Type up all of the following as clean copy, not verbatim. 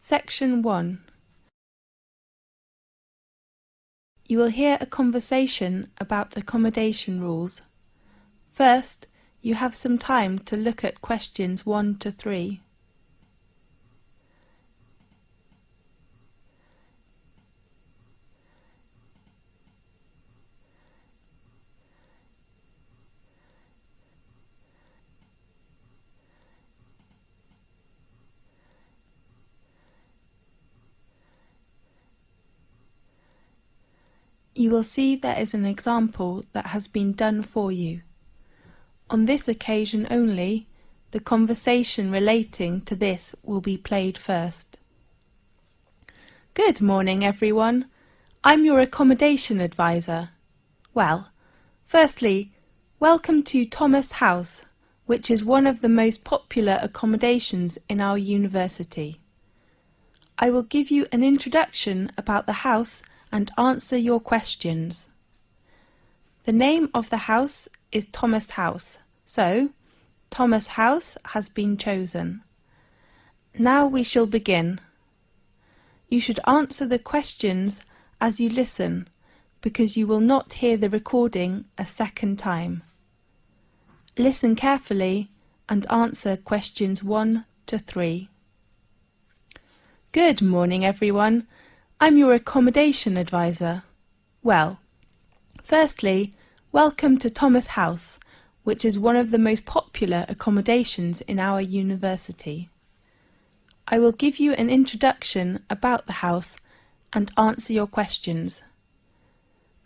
Section 1. You will hear a conversation about accommodation rules. First, you have some time to look at questions 1 to 3. You will see there is an example that has been done for you. On this occasion only, the conversation relating to this will be played first. Good morning, everyone. I'm your accommodation advisor. Well, firstly, welcome to Thomas House, which is one of the most popular accommodations in our university. I will give you an introduction about the house and answer your questions. The name of the house is Thomas House, so Thomas House has been chosen. Now we shall begin. You should answer the questions as you listen, because you will not hear the recording a second time. Listen carefully and answer questions 1 to 3. Good morning, everyone. I'm your accommodation advisor. Well, firstly, welcome to Thomas House, which is one of the most popular accommodations in our university. I will give you an introduction about the house and answer your questions.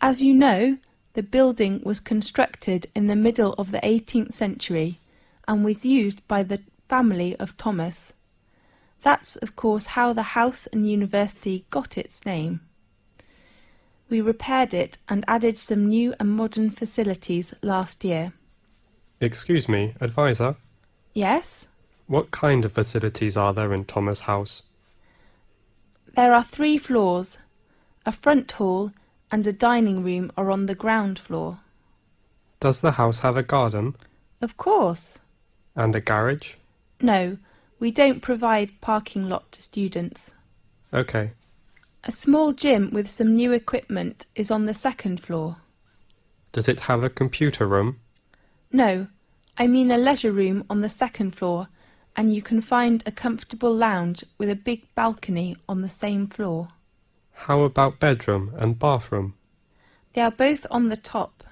As you know, the building was constructed in the middle of the 18th century and was used by the family of Thomas. That's, of course, how the house and university got its name. We repaired it and added some new and modern facilities last year. Excuse me, advisor? Yes? What kind of facilities are there in Thomas House? There are 3 floors. A front hall and a dining room are on the ground floor. Does the house have a garden? Of course. And a garage? No, we don't provide parking lot to students. Okay. A small gym with some new equipment is on the 2nd floor. Does it have a computer room? No, I mean a leisure room on the 2nd floor, and you can find a comfortable lounge with a big balcony on the same floor. How about bedroom and bathroom? They are both on the top.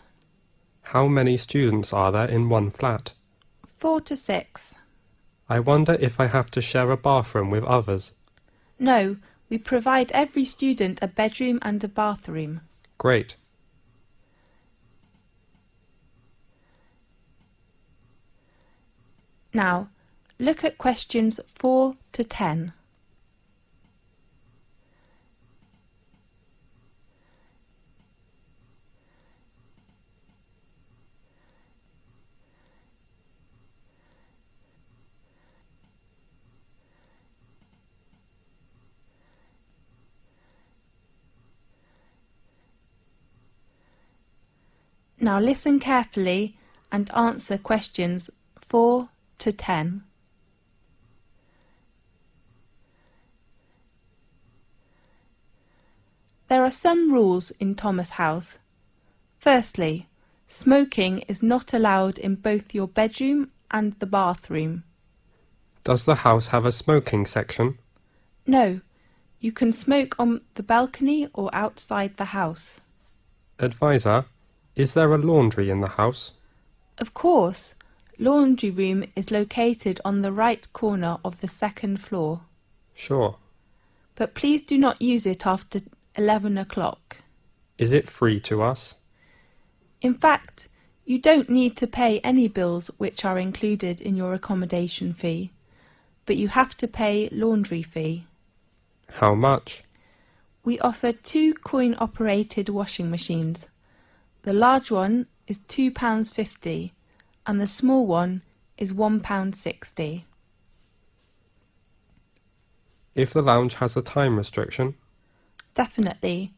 How many students are there in one flat? 4 to 6. I wonder if I have to share a bathroom with others. No, we provide every student a bedroom and a bathroom. Great. Now, look at questions 4 to 10. Now listen carefully and answer questions 4 to 10. There are some rules in Thomas House. Firstly, smoking is not allowed in both your bedroom and the bathroom. Does the house have a smoking section? No, you can smoke on the balcony or outside the house. Advisor, is there a laundry in the house? Of course, laundry room is located on the right corner of the 2nd floor. Sure. But please do not use it after 11 o'clock. Is it free to us? In fact, you don't need to pay any bills which are included in your accommodation fee, but you have to pay laundry fee. How much? We offer 2 coin-operated washing machines. The large one is £2.50 and the small one is £1.60. If the lounge has a time restriction? Definitely.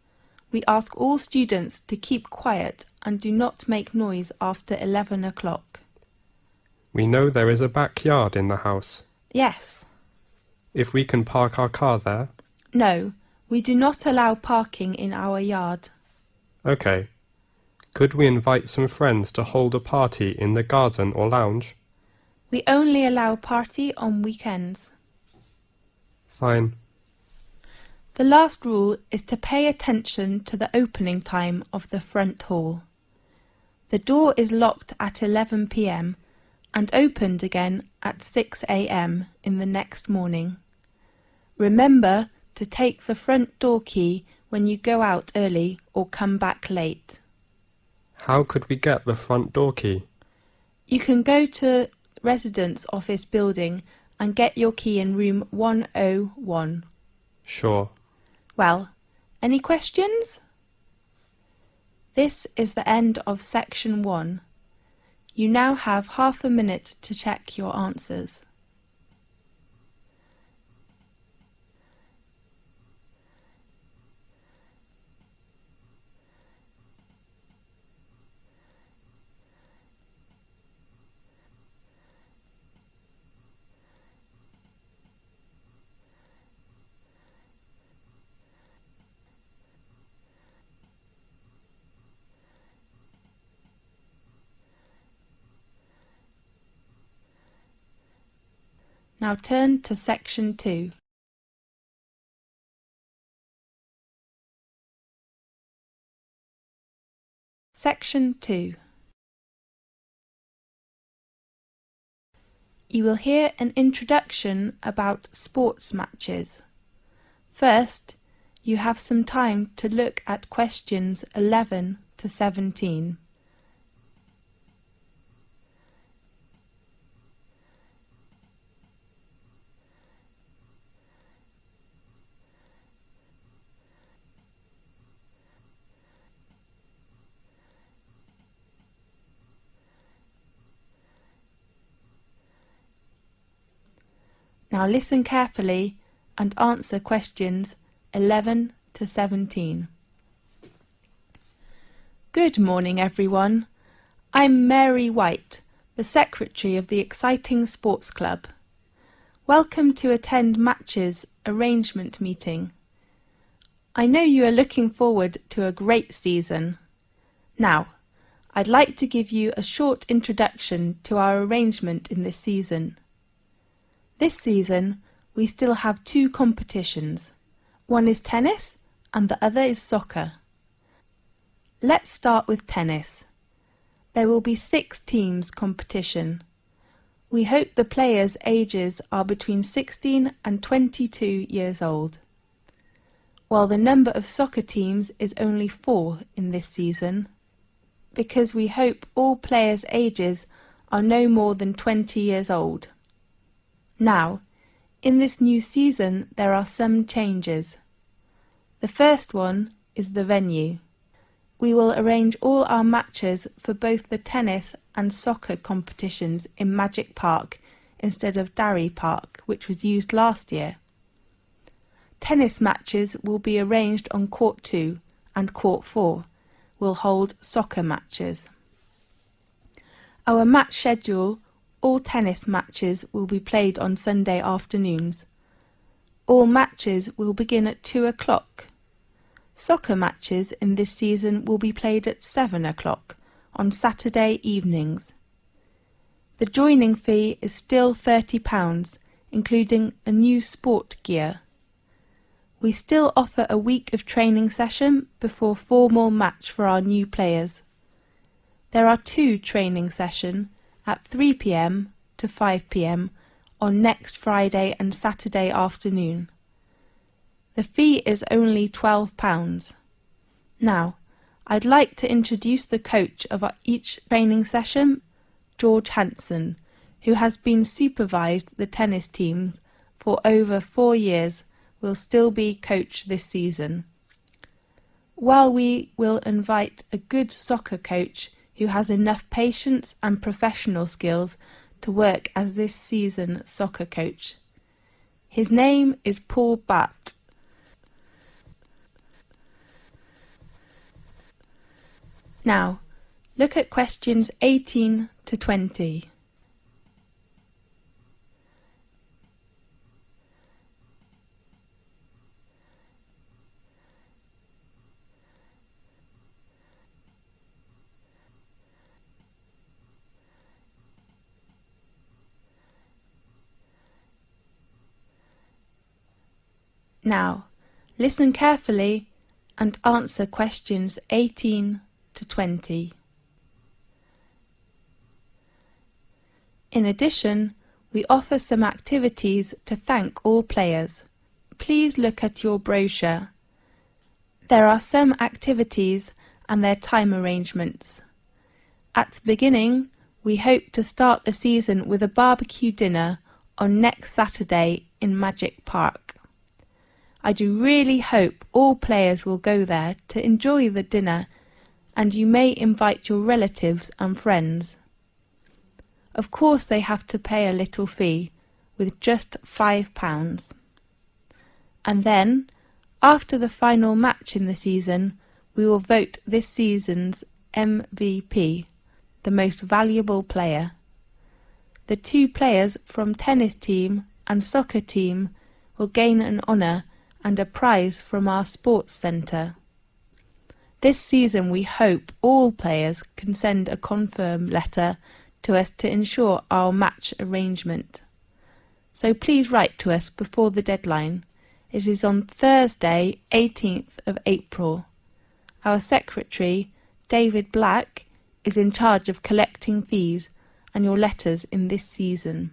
We ask all students to keep quiet and do not make noise after 11 o'clock. We know there is a backyard in the house. Yes. if we can park our car there? No, we do not allow parking in our yard. Okay. Could we invite some friends to hold a party in the garden or lounge? We only allow party on weekends. Fine. The last rule is to pay attention to the opening time of the front hall. The door is locked at 11 p.m. and opened again at 6 a.m. in the next morning. Remember to take the front door key when you go out early or come back late. How could we get the front door key? You can go to residence office building and get your key in room 101. Sure. Well, any questions? This is the end of section 1. You now have half a minute to check your answers. Now turn to section 2. Section 2. You will hear an introduction about sports matches. First, you have some time to look at questions 11 to 17. Now listen carefully and answer questions 11 to 17. Good morning, everyone. I'm Mary White, the Secretary of the exciting sports club. Welcome to attend Match's arrangement meeting. I know you are looking forward to a great season. Now, I'd like to give you a short introduction to our arrangement in this season. This season, we still have 2 competitions. One is tennis and the other is soccer. Let's start with tennis. There will be 6 teams competition. We hope the players' ages are between 16 and 22 years old. While the number of soccer teams is only 4 in this season, because we hope all players' ages are no more than 20 years old. Now, in this new season there are some changes. The first one is the venue. We will arrange all our matches for both the tennis and soccer competitions in Magic Park instead of Darry Park, which was used last year. Tennis matches will be arranged on Court 2 and Court 4 will hold soccer matches. Our match schedule: all tennis matches will be played on Sunday afternoons. All matches will begin at 2 o'clock. Soccer matches in this season will be played at 7 o'clock on Saturday evenings. The joining fee is still £30, including a new sport gear. We still offer a week of training session before formal match for our new players. There are 2 training sessions at 3 p.m. to 5 p.m. on next Friday and Saturday afternoon. The fee is only £12. Now, I'd like to introduce the coach of each training session, George Hanson, who has been supervised the tennis teams for over 4 years, will still be coach this season. While we will invite a good soccer coach who has enough patience and professional skills to work as this season's soccer coach. His name is Paul Batt. Now, look at questions 18 to 20. Now, listen carefully and answer questions 18 to 20. In addition, we offer some activities to thank all players. Please look at your brochure. There are some activities and their time arrangements. At the beginning, we hope to start the season with a barbecue dinner on next Saturday in Magic Park. I do really hope all players will go there to enjoy the dinner, and you may invite your relatives and friends. Of course they have to pay a little fee, with just £5. And then, after the final match in the season, we will vote this season's MVP, the most valuable player. The 2 players from tennis team and soccer team will gain an honour and a prize from our sports centre. This season we hope all players can send a confirm letter to us to ensure our match arrangement. So please write to us before the deadline. It is on Thursday, 18th of April. Our secretary, David Black, is in charge of collecting fees and your letters in this season.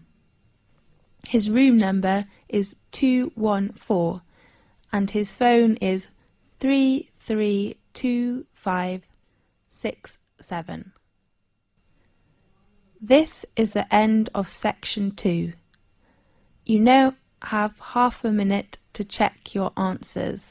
His room number is 214 and his phone is 332567. This is the end of section 2. You now have half a minute to check your answers.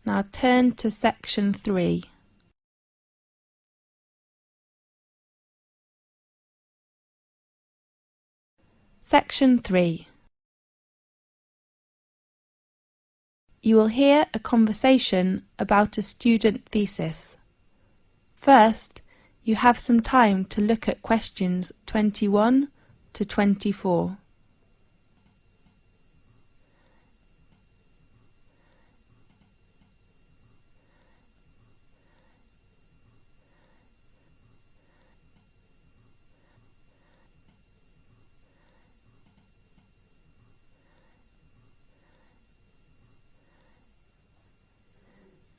Now turn to section 3. Section 3. You will hear a conversation about a student thesis. First, you have some time to look at questions 21 to 24.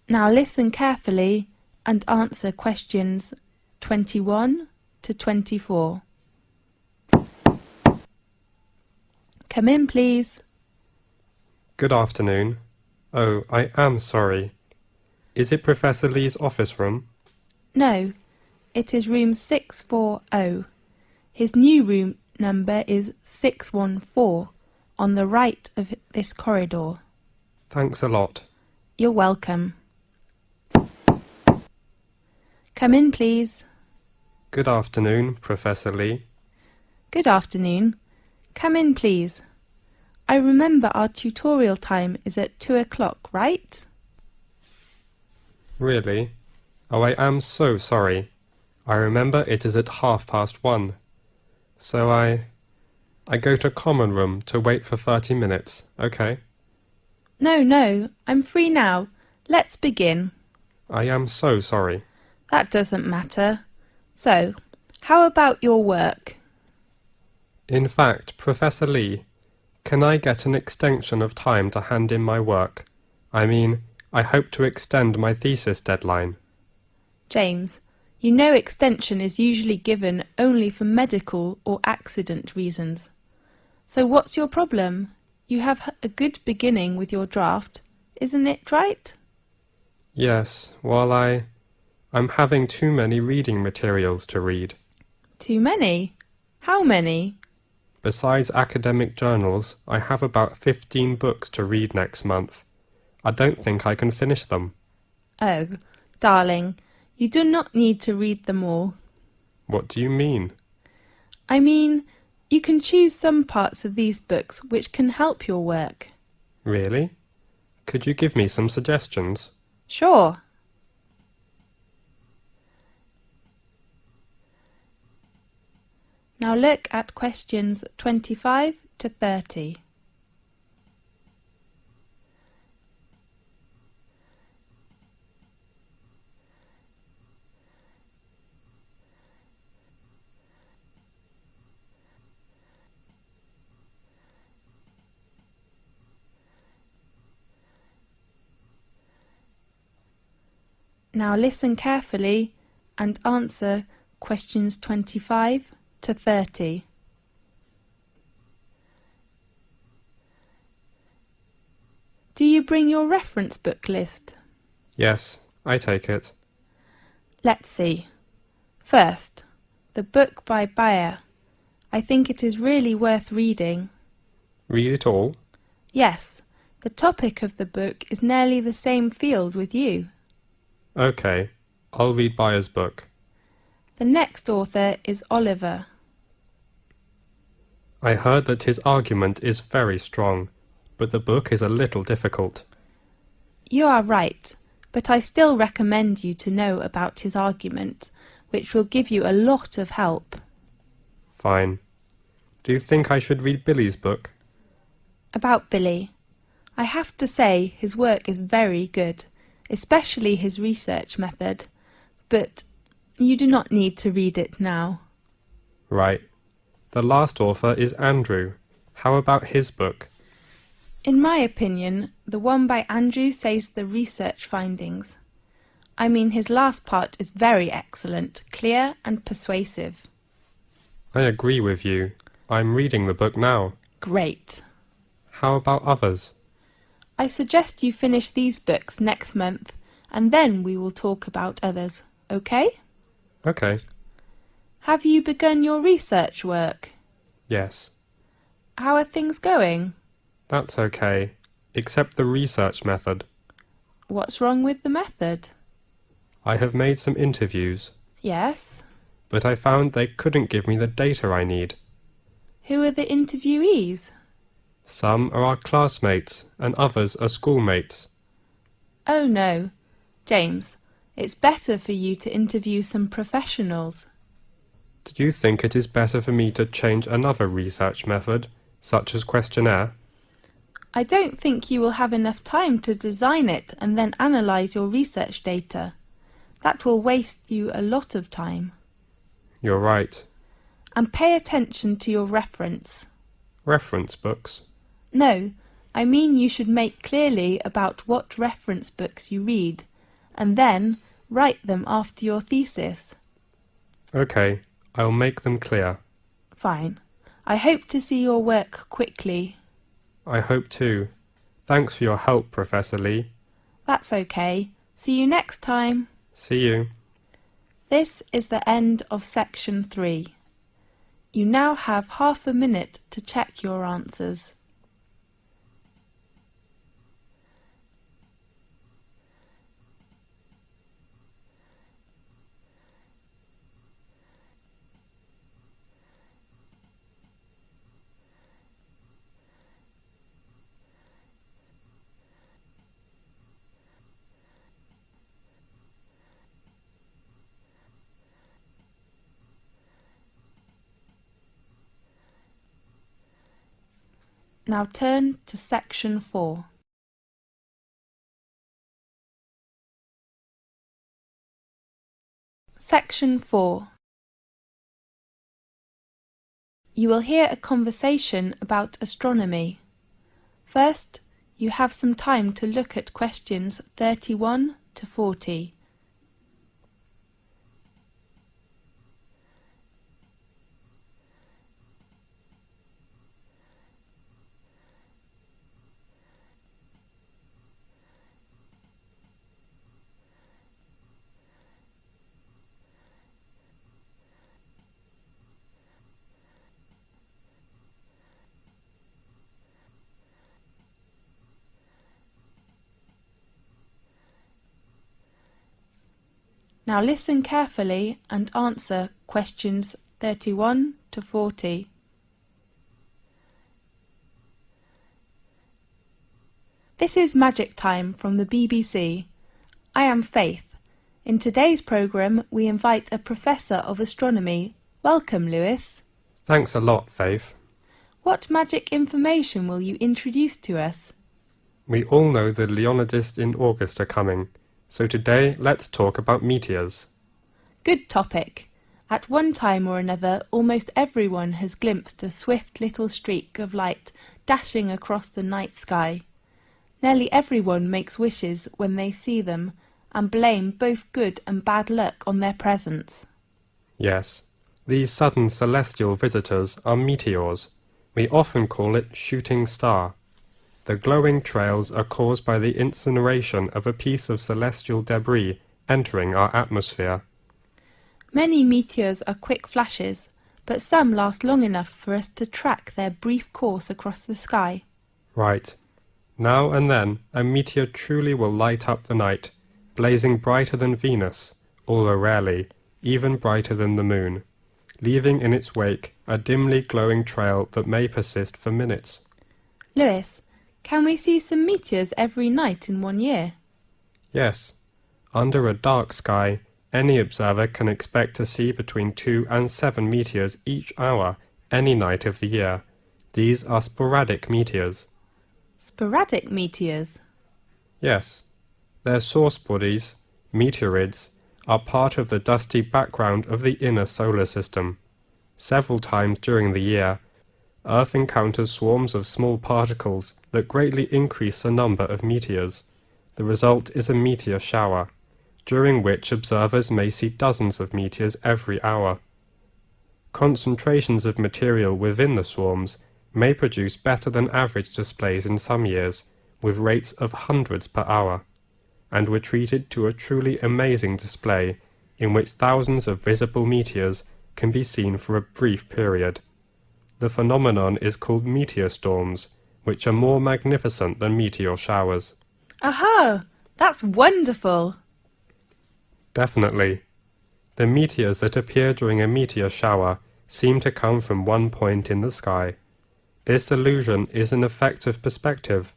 Now listen carefully and answer questions 21 to 24. Come in, please. Good afternoon. Oh, I am sorry. Is it Professor Lee's office room? No, it is room 640. His new room number is 614 on the right of this corridor. Thanks a lot. You're welcome. Come in, please. Good afternoon, Professor Lee. Good afternoon. Come in, please. I remember our tutorial time is at 2 o'clock, right? Really? Oh, I am so sorry. I remember it is at 1:30. So I go to common room to wait for 30 minutes, okay? No, I'm free now. Let's begin. I am so sorry. That doesn't matter. So, how about your work? In fact, Professor Lee, can I get an extension of time to hand in my work? I mean, I hope to extend my thesis deadline. James, you know extension is usually given only for medical or accident reasons. So what's your problem? You have a good beginning with your draft, isn't it right? Yes, well, I'm having too many reading materials to read. Too many? How many? Besides academic journals, I have about 15 books to read next month. I don't think I can finish them. Oh, darling, you do not need to read them all. What do you mean? I mean, you can choose some parts of these books which can help your work. Really? Could you give me some suggestions? Sure. Now look at questions 25 to 30. Now listen carefully and answer questions 25 to 30. Do you bring your reference book list? Yes, I take it. Let's see. First, the book by Bayer. I think it is really worth reading. Read it all? Yes, the topic of the book is nearly the same field with you. Okay, I'll read Bayer's book. The next author is Oliver. I heard that his argument is very strong, but the book is a little difficult. You are right, but I still recommend you to know about his argument, which will give you a lot of help. Fine. Do you think I should read Billy's book? About Billy. I have to say his work is very good, especially his research method, but you do not need to read it now. Right. The last author is Andrew. How about his book? In my opinion, the one by Andrew says the research findings. I mean, his last part is very excellent, clear and persuasive. I agree with you. I'm reading the book now. Great. How about others? I suggest you finish these books next month, and then we will talk about others, okay? Okay. Have you begun your research work? Yes. How are things going? That's okay, except the research method. What's wrong with the method? I have made some interviews, Yes. but I found they couldn't give me the data I need. Who are the interviewees? Some are our classmates and others are schoolmates. Oh no. James, it's better for you to interview some professionals. Do you think it is better for me to change another research method, such as questionnaire? I don't think you will have enough time to design it and then analyse your research data. That will waste you a lot of time. You're right. And pay attention to your reference. Reference books? No, I mean you should make clearly about what reference books you read, and then write them after your thesis. Okay, I'll make them clear. Fine. I hope to see your work quickly. I hope too. Thanks for your help, Professor Lee. That's okay. See you next time. See you. This is the end of section 3. You now have half a minute to check your answers. Now turn to section 4. Section 4. You will hear a conversation about astronomy. First, you have some time to look at questions 31 to 40. Now listen carefully and answer questions 31 to 40. This is Magic Time from the BBC. I am Faith. In today's programme, we invite a Professor of Astronomy. Welcome, Lewis. Thanks a lot, Faith. What magic information will you introduce to us? We all know the Leonidas in August are coming, so today let's talk about meteors. Good topic. At one time or another, almost everyone has glimpsed a swift little streak of light dashing across the night sky. Nearly everyone makes wishes when they see them, and blame both good and bad luck on their presence. Yes, these sudden celestial visitors are meteors. We often call it shooting star. The glowing trails are caused by the incineration of a piece of celestial debris entering our atmosphere. Many meteors are quick flashes, but some last long enough for us to track their brief course across the sky. Right. Now and then a meteor truly will light up the night, blazing brighter than Venus, although rarely, even brighter than the moon, leaving in its wake a dimly glowing trail that may persist for minutes. Lewis, can we see some meteors every night in 1 year? Yes. Under a dark sky, any observer can expect to see between 2 and 7 meteors each hour, any night of the year. These are sporadic meteors. Sporadic meteors? Yes. Their source bodies, meteorids, are part of the dusty background of the inner solar system. Several times during the year, Earth encounters swarms of small particles that greatly increase the number of meteors. The result is a meteor shower, during which observers may see dozens of meteors every hour. Concentrations of material within the swarms may produce better than average displays in some years, with rates of hundreds per hour, and were treated to a truly amazing display in which thousands of visible meteors can be seen for a brief period. The phenomenon is called meteor storms, which are more magnificent than meteor showers. Aha! That's wonderful! Definitely. The meteors that appear during a meteor shower seem to come from one point in the sky. This illusion is an effect of perspective,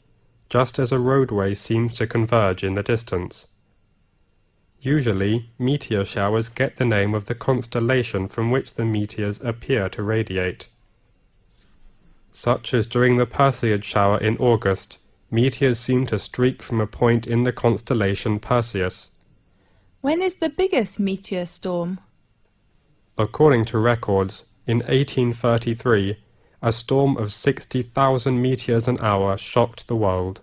just as a roadway seems to converge in the distance. Usually, meteor showers get the name of the constellation from which the meteors appear to radiate. Such as during the Perseid shower in August, meteors seem to streak from a point in the constellation Perseus. When is the biggest meteor storm? According to records, in 1833, a storm of 60,000 meteors an hour shocked the world.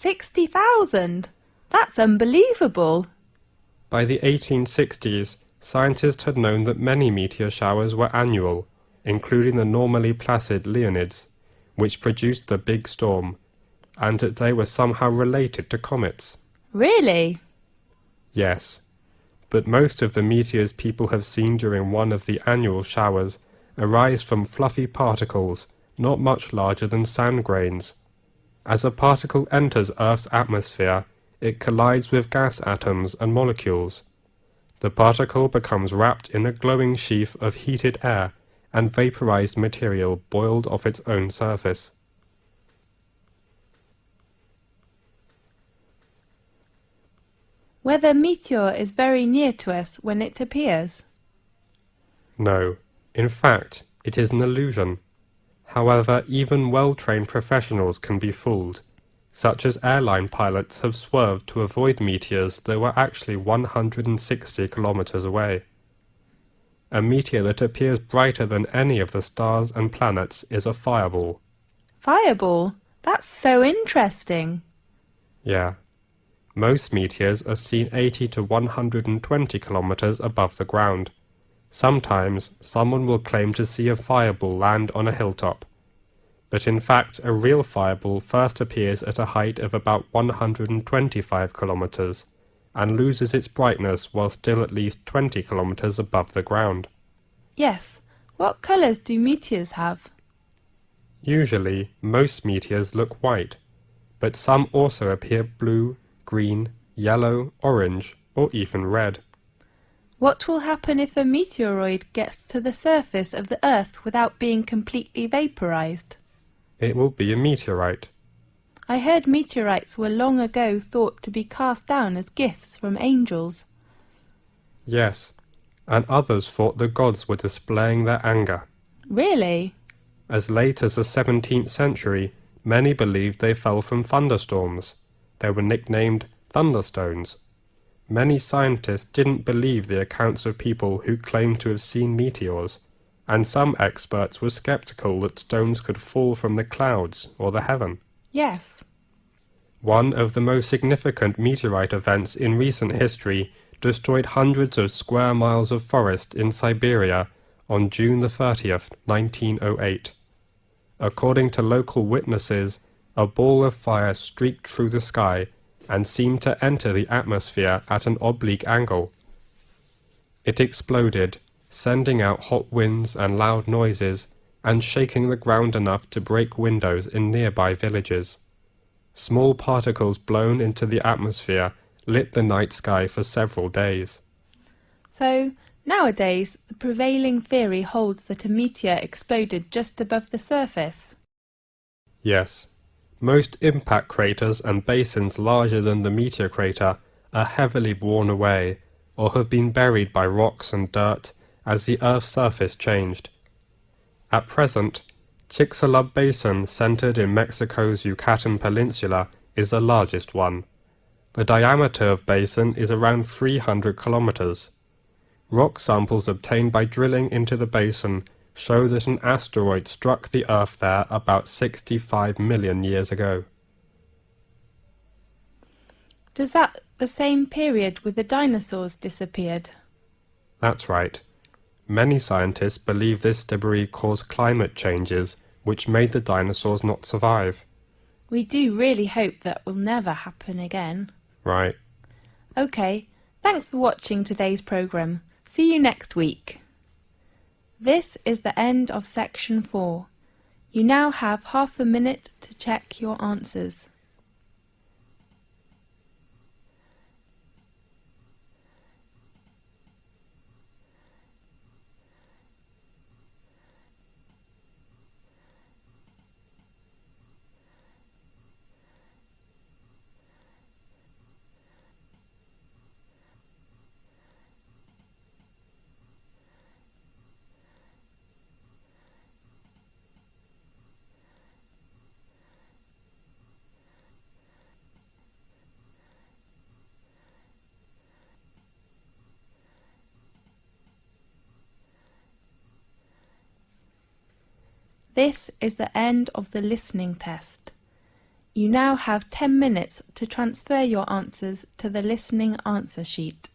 60,000? That's unbelievable! By the 1860s, scientists had known that many meteor showers were annual, including the normally placid Leonids, which produced the big storm, and that they were somehow related to comets. Really? Yes. But most of the meteors people have seen during one of the annual showers arise from fluffy particles not much larger than sand grains. As a particle enters Earth's atmosphere, it collides with gas atoms and molecules. The particle becomes wrapped in a glowing sheath of heated air and vaporized material boiled off its own surface. Whether a meteor is very near to us when it appears? No. In fact, it is an illusion. However, even well-trained professionals can be fooled, such as airline pilots have swerved to avoid meteors that were actually 160 kilometers away. A meteor that appears brighter than any of the stars and planets is a fireball. Fireball? That's so interesting. Yeah. Most meteors are seen 80 to 120 kilometers above the ground. Sometimes someone will claim to see a fireball land on a hilltop, but in fact a real fireball first appears at a height of about 125 kilometers and loses its brightness while still at least 20 kilometers above the ground. Yes. What colours do meteors have? Usually, most meteors look white, but some also appear blue, green, yellow, orange, or even red. What will happen if a meteoroid gets to the surface of the Earth without being completely vaporized? It will be a meteorite. I heard meteorites were long ago thought to be cast down as gifts from angels. Yes, and others thought the gods were displaying their anger. Really? As late as the 17th century, many believed they fell from thunderstorms. They were nicknamed thunderstones. Many scientists didn't believe the accounts of people who claimed to have seen meteors, and some experts were skeptical that stones could fall from the clouds or the heaven. Yes. One of the most significant meteorite events in recent history destroyed hundreds of square miles of forest in Siberia on June the 30th, 1908. According to local witnesses, a ball of fire streaked through the sky and seemed to enter the atmosphere at an oblique angle. It exploded, sending out hot winds and loud noises, and shaking the ground enough to break windows in nearby villages. Small particles blown into the atmosphere lit the night sky for several days. So, nowadays, the prevailing theory holds that a meteor exploded just above the surface? Yes. Most impact craters and basins larger than the meteor crater are heavily worn away, or have been buried by rocks and dirt as the Earth's surface changed. At present, Chicxulub Basin, centered in Mexico's Yucatan Peninsula, is the largest one. The diameter of basin is around 300 kilometers. Rock samples obtained by drilling into the basin show that an asteroid struck the Earth there about 65 million years ago. Does that the same period with the dinosaurs disappeared? That's right. Many scientists believe this debris caused climate changes which made the dinosaurs not survive. We do really hope that will never happen again. Right. OK, thanks for watching today's programme. See you next week. This is the end of section 4. You now have half a minute to check your answers. This is the end of the listening test. You now have 10 minutes to transfer your answers to the listening answer sheet.